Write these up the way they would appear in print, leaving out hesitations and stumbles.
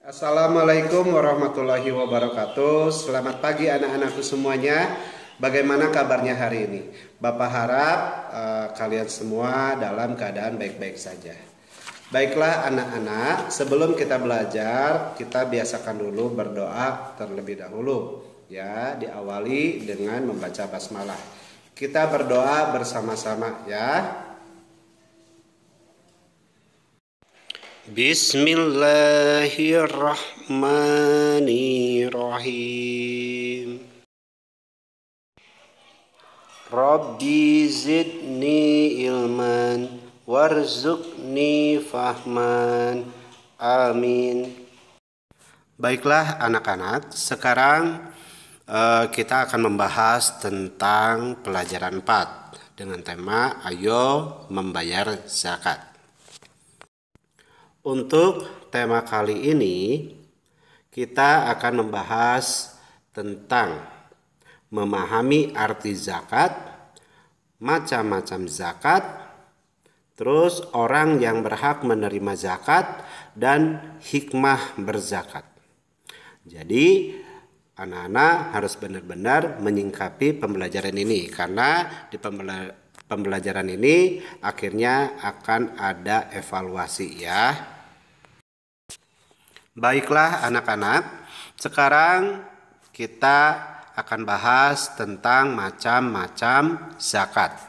Assalamualaikum warahmatullahi wabarakatuh. Selamat pagi anak-anakku semuanya. Bagaimana kabarnya hari ini? Bapak harap kalian semua dalam keadaan baik-baik saja. Baiklah anak-anak, sebelum kita belajar, kita biasakan dulu berdoa terlebih dahulu. Ya, diawali dengan membaca basmalah. Kita berdoa bersama-sama ya. Bismillahirrahmanirrahim. Rabbi zidni ilman warzuqni fahman. Amin. Baiklah anak-anak, sekarang kita akan membahas tentang pelajaran 4 dengan tema Ayo Membayar Zakat. Untuk tema kali ini, kita akan membahas tentang memahami arti zakat, macam-macam zakat, terus orang yang berhak menerima zakat, dan hikmah berzakat. Jadi, anak-anak harus benar-benar menyingkapi pembelajaran ini, karena di pembelajaran ini akhirnya akan ada evaluasi ya. Baiklah anak-anak, sekarang kita akan bahas tentang macam-macam zakat.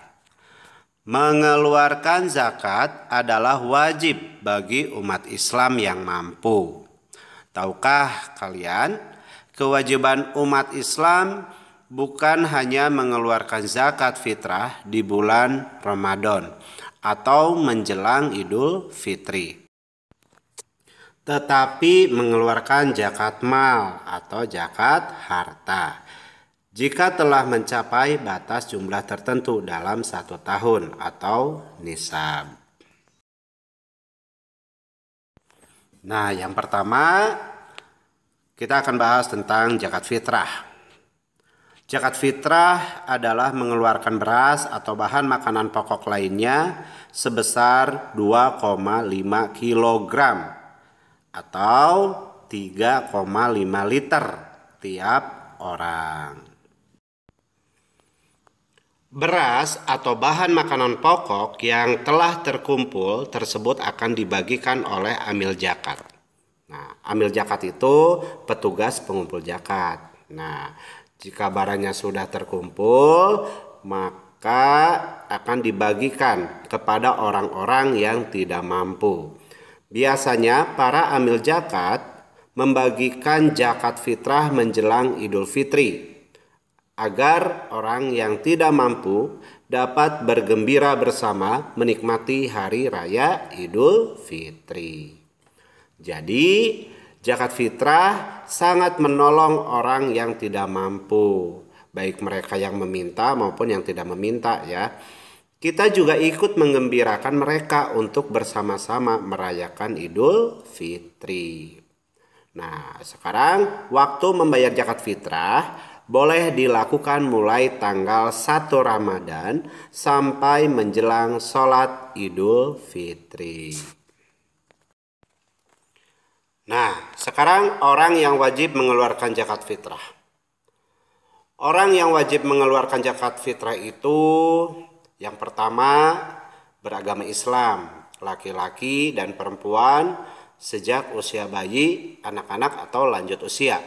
Mengeluarkan zakat adalah wajib bagi umat Islam yang mampu. Tahukah kalian, kewajiban umat Islam bukan hanya mengeluarkan zakat fitrah di bulan Ramadan atau menjelang Idul Fitri, tetapi mengeluarkan zakat mal atau zakat harta jika telah mencapai batas jumlah tertentu dalam 1 tahun atau nisab. Nah, yang pertama kita akan bahas tentang zakat fitrah. Zakat fitrah adalah mengeluarkan beras atau bahan makanan pokok lainnya sebesar 2,5 kg atau 3,5 liter tiap orang. Beras atau bahan makanan pokok yang telah terkumpul tersebut akan dibagikan oleh amil zakat. Nah, amil zakat itu petugas pengumpul zakat. Nah, jika barangnya sudah terkumpul, maka akan dibagikan kepada orang-orang yang tidak mampu. Biasanya para amil zakat membagikan zakat fitrah menjelang Idul Fitri agar orang yang tidak mampu dapat bergembira bersama menikmati hari raya Idul Fitri. Jadi, zakat fitrah sangat menolong orang yang tidak mampu, baik mereka yang meminta maupun yang tidak meminta ya. Kita juga ikut menggembirakan mereka untuk bersama-sama merayakan Idul Fitri. Nah, sekarang waktu membayar zakat fitrah boleh dilakukan mulai tanggal 1 Ramadan sampai menjelang sholat Idul Fitri. Nah, sekarang orang yang wajib mengeluarkan zakat fitrah. Orang yang wajib mengeluarkan zakat fitrah itu yang pertama beragama Islam, laki-laki dan perempuan sejak usia bayi, anak-anak atau lanjut usia.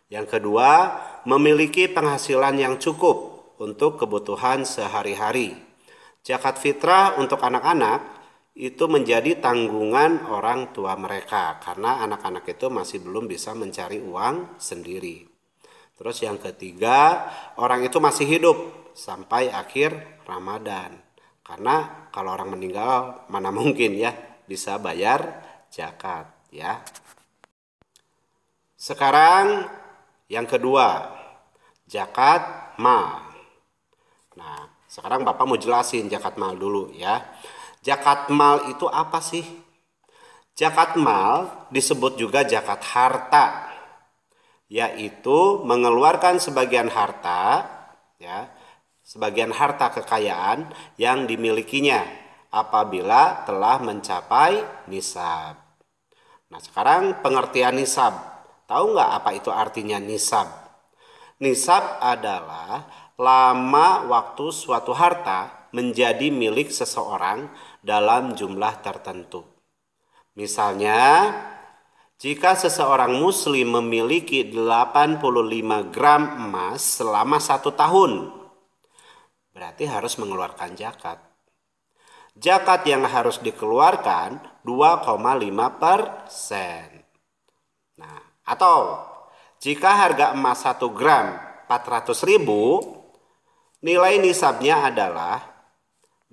Yang kedua, memiliki penghasilan yang cukup untuk kebutuhan sehari-hari. Zakat fitrah untuk anak-anak itu menjadi tanggungan orang tua mereka karena anak-anak itu masih belum bisa mencari uang sendiri. Terus yang ketiga, orang itu masih hidup sampai akhir Ramadan. Karena kalau orang meninggal mana mungkin ya bisa bayar zakat ya. Sekarang yang kedua, zakat mal. Nah, sekarang Bapak mau jelasin zakat mal dulu ya. Zakat mal itu apa sih? Zakat mal disebut juga zakat harta, yaitu mengeluarkan sebagian harta ya, sebagian harta kekayaan yang dimilikinya apabila telah mencapai nisab. Nah, sekarang pengertian nisab. Tahu nggak apa itu artinya nisab? Nisab adalah lama waktu suatu harta menjadi milik seseorang dalam jumlah tertentu. Misalnya, jika seseorang muslim memiliki 85 gram emas selama 1 tahun, berarti harus mengeluarkan zakat. Zakat yang harus dikeluarkan 2,5%. Nah, atau jika harga emas 1 gram 400.000, nilai nisabnya adalah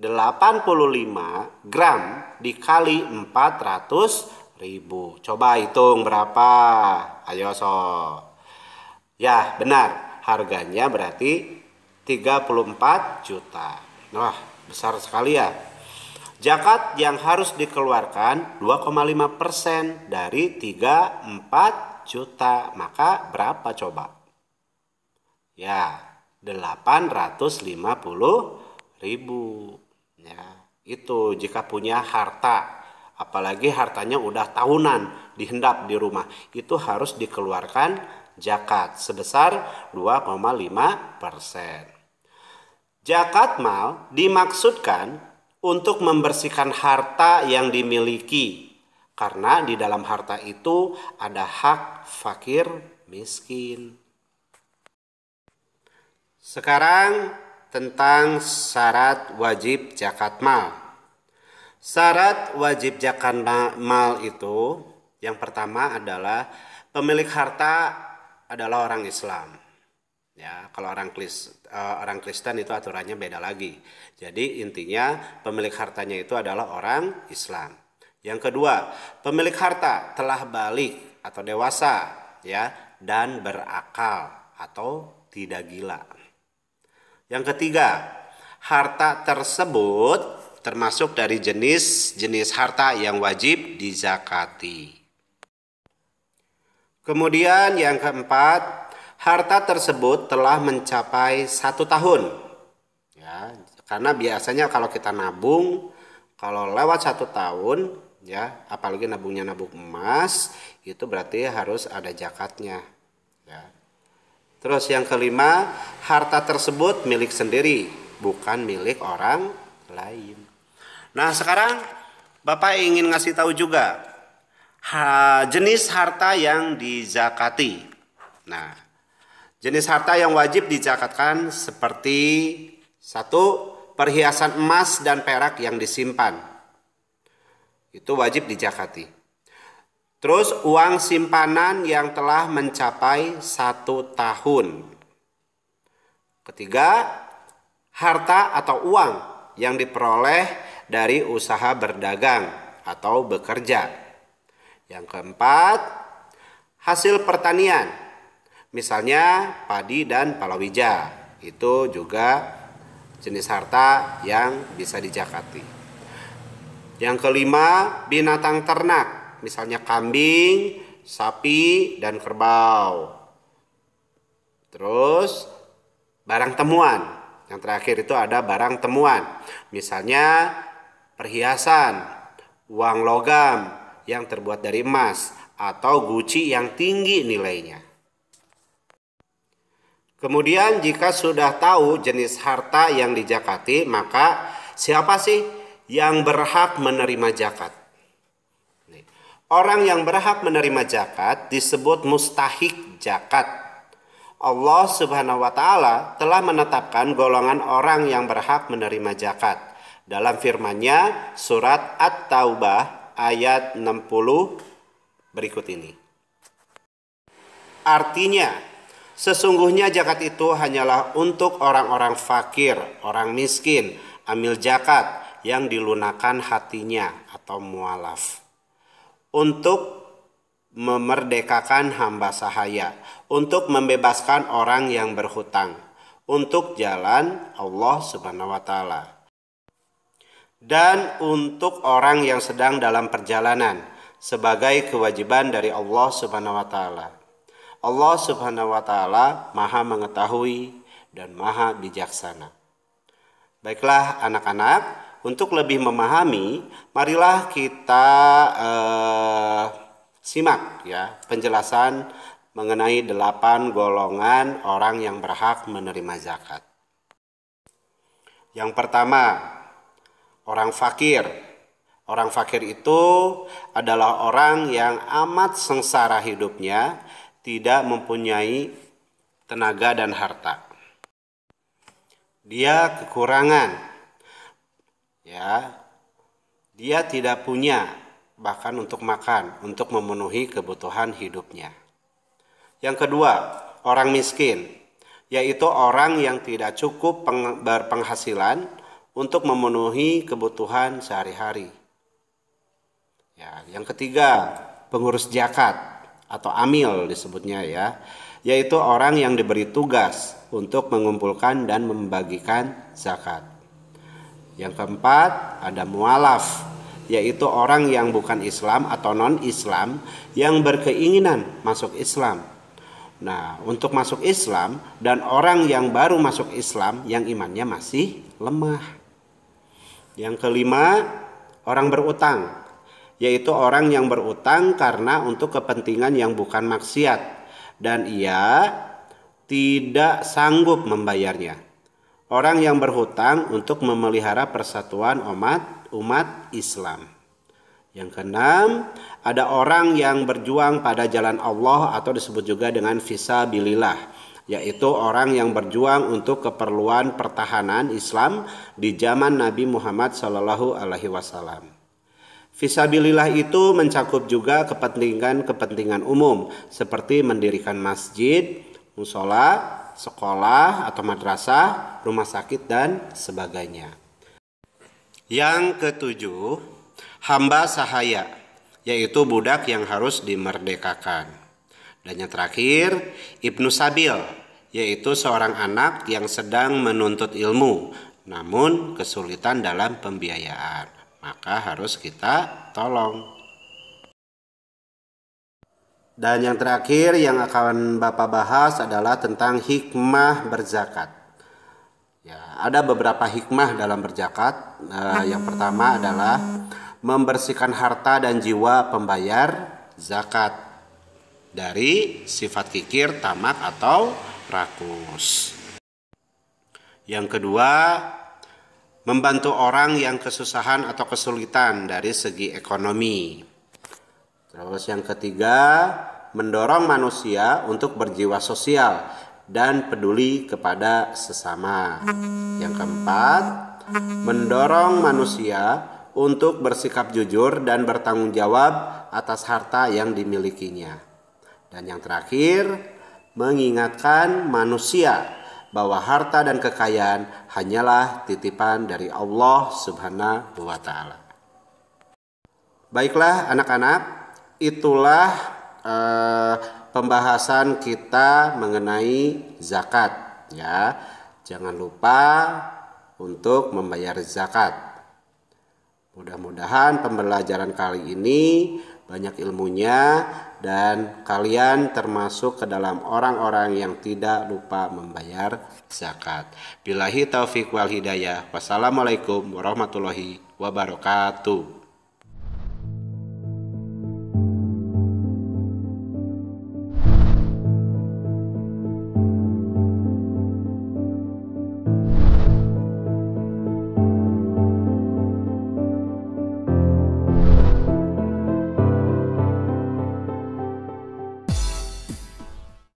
85 gram dikali 400.000. Coba hitung berapa? Ayo so. Ya, benar. Harganya berarti 34 juta. Wah, besar sekali ya. Zakat yang harus dikeluarkan 2,5% dari 34 juta. Maka berapa coba? Ya, 850.000. Ya, itu jika punya harta. Apalagi hartanya udah tahunan dihendap di rumah. Itu harus dikeluarkan zakat sebesar 2,5%. Zakat mal dimaksudkan untuk membersihkan harta yang dimiliki, karena di dalam harta itu ada hak fakir miskin. Sekarang tentang syarat wajib zakat mal. Syarat wajib zakat mal itu yang pertama adalah pemilik harta adalah orang Islam. Ya, kalau orang Kristen itu aturannya beda lagi. Jadi intinya pemilik hartanya itu adalah orang Islam. Yang kedua, pemilik harta telah balik atau dewasa, ya, dan berakal atau tidak gila. Yang ketiga, harta tersebut termasuk dari jenis harta yang wajib dizakati. Kemudian yang keempat, harta tersebut telah mencapai 1 tahun. Ya, karena biasanya kalau kita nabung, kalau lewat 1 tahun, ya, apalagi nabungnya nabung emas, itu berarti harus ada zakatnya. Ya. Terus yang kelima, harta tersebut milik sendiri, bukan milik orang lain. Nah, sekarang Bapak ingin ngasih tahu juga jenis harta yang dizakati. Nah, jenis harta yang wajib dizakatkan seperti 1. Perhiasan emas dan perak yang disimpan. Itu wajib dizakati. Terus uang simpanan yang telah mencapai 1 tahun. Ketiga, harta atau uang yang diperoleh dari usaha berdagang atau bekerja. Yang keempat, hasil pertanian. Misalnya padi dan palawija, itu juga jenis harta yang bisa dizakati. Yang kelima, binatang ternak, misalnya kambing, sapi, dan kerbau. Terus barang temuan, yang terakhir itu ada barang temuan, misalnya perhiasan, uang logam yang terbuat dari emas, atau guci yang tinggi nilainya. Kemudian jika sudah tahu jenis harta yang dizakati, maka siapa sih yang berhak menerima zakat? Orang yang berhak menerima zakat disebut mustahik zakat. Allah Subhanahu wa taala telah menetapkan golongan orang yang berhak menerima zakat dalam firman-Nya surat At-Taubah ayat 60 berikut ini. Artinya, sesungguhnya zakat itu hanyalah untuk orang-orang fakir, orang miskin, amil zakat yang dilunakkan hatinya atau mualaf. Untuk memerdekakan hamba sahaya, untuk membebaskan orang yang berhutang, untuk jalan Allah Subhanahu wa taala. Dan untuk orang yang sedang dalam perjalanan sebagai kewajiban dari Allah Subhanahu wa taala. Allah Subhanahu wa taala Maha mengetahui dan Maha bijaksana. Baiklah anak-anak, untuk lebih memahami, marilah kita Simak ya penjelasan mengenai 8 golongan orang yang berhak menerima zakat. Yang pertama, orang fakir. Orang fakir itu adalah orang yang amat sengsara hidupnya, tidak mempunyai tenaga dan harta. Dia kekurangan, ya, dia tidak punya bahkan untuk makan, untuk memenuhi kebutuhan hidupnya. Yang kedua, orang miskin, yaitu orang yang tidak cukup berpenghasilan untuk memenuhi kebutuhan sehari-hari. Ya, yang ketiga, pengurus zakat atau amil disebutnya ya, yaitu orang yang diberi tugas untuk mengumpulkan dan membagikan zakat. Yang keempat, ada mualaf, yaitu orang yang bukan Islam atau non-Islam yang berkeinginan masuk Islam. Nah, untuk masuk Islam dan orang yang baru masuk Islam yang imannya masih lemah. Yang kelima, orang berutang, yaitu orang yang berutang karena untuk kepentingan yang bukan maksiat dan ia tidak sanggup membayarnya. Orang yang berhutang untuk memelihara persatuan umat Islam. Yang keenam, ada orang yang berjuang pada jalan Allah atau disebut juga dengan fisabilillah, yaitu orang yang berjuang untuk keperluan pertahanan Islam di zaman Nabi Muhammad SAW. Fisabilillah itu mencakup juga kepentingan umum seperti mendirikan masjid, musola, sekolah atau madrasah, rumah sakit dan sebagainya. Yang ketujuh, hamba sahaya, yaitu budak yang harus dimerdekakan. Dan yang terakhir, ibnu sabil, yaitu seorang anak yang sedang menuntut ilmu, namun kesulitan dalam pembiayaan, maka harus kita tolong. Dan yang terakhir yang akan Bapak bahas adalah tentang hikmah berzakat. Ya, ada beberapa hikmah dalam berzakat. Yang pertama adalah membersihkan harta dan jiwa pembayar zakat dari sifat kikir, tamak atau rakus. Yang kedua, membantu orang yang kesusahan atau kesulitan dari segi ekonomi. Terus yang ketiga, mendorong manusia untuk berjiwa sosial dan peduli kepada sesama. Yang keempat, mendorong manusia untuk bersikap jujur dan bertanggung jawab atas harta yang dimilikinya. Dan yang terakhir, mengingatkan manusia bahwa harta dan kekayaan hanyalah titipan dari Allah Subhanahu wa Ta'ala. Baiklah anak-anak, itulah pembahasan kita mengenai zakat ya. Jangan lupa untuk membayar zakat. Mudah-mudahan pembelajaran kali ini banyak ilmunya dan kalian termasuk ke dalam orang-orang yang tidak lupa membayar zakat. Billahi taufiq wal hidayah. Wassalamualaikum warahmatullahi wabarakatuh.